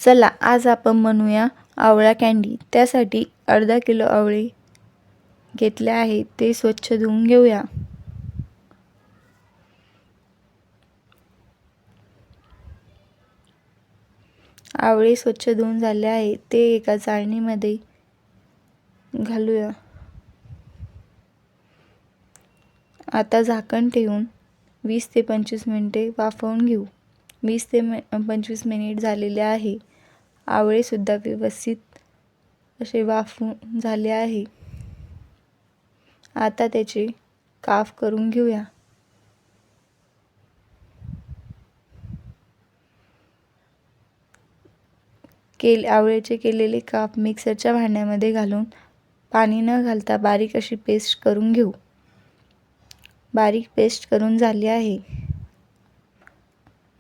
चला आज आपण बनवूया आवळा कँडी। त्यासाठी अर्धा किलो आवळे घेतले आहे, ते स्वच्छ धुवून घेऊया। आवळे स्वच्छ धुवून झाले आहे, ते एका चाळणीमध्ये घालूया। आता झाकण ठेवून 20 ते 25 मिनिटे वाफवून घेऊ। 20 ते 25 मिनिट झालेले आहे। आवळे सुद्धा व्यवस्थित असे वाफवून झाले आहे। आता त्याचे काप करून घेऊया। आवळ्याचे केलेले काप मिक्सरच्या भांड्यामध्ये घालून पाणी न घालता बारीक अशी पेस्ट करून घेऊ। बारीक पेस्ट करून झाली आहे।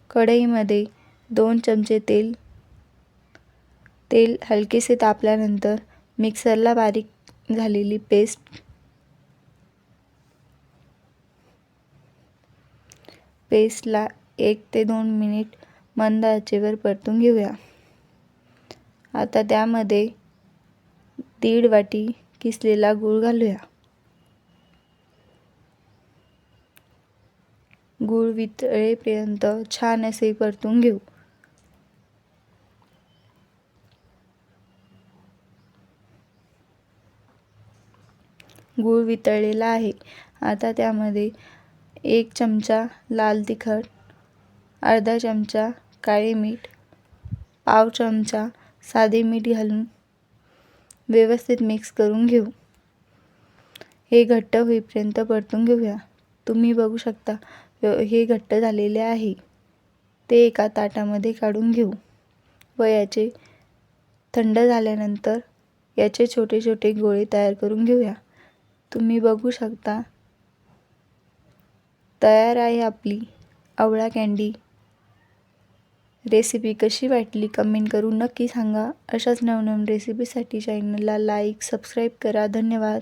कढईमध्ये 2 चमचे तेल हलकेसे तापल्यानंतर मिक्सरला बारीक झालेली पेस्टला 1 ते 2 मिनिट मंद आचेवर परतून घेऊया। आता त्यामध्ये 1.5 वाटी किसलेला गूळ घालूया। गूळ वितळेपर्यंत छान असे परतून घेऊ। गूळ वितळलेला आहे। आता त्यामध्ये 1 चमचा लाल तिखट, अर्धा चमचा काळे मीठ, पाव चमचा साधे मीठ घालून व्यवस्थित मिक्स करून घेऊ। हे घट्ट होईपर्यंत परतून घेऊया। तुम्ही बघू शकता हे घट्ट झालेले आहे। ते एका ताटामध्ये काढून घेऊ व याचे थंड झाल्यानंतर याचे छोटे छोटे गोळे तयार करून घेऊया। तुम्ही बघू शकता तयार आहे आपली आवळा कँडी। रेसिपी कशी वाटली कमेंट करून नक्की सांगा। अशाच नवनवीन रेसिपीसाठी चॅनलला लाईक, सबस्क्राईब करा। धन्यवाद।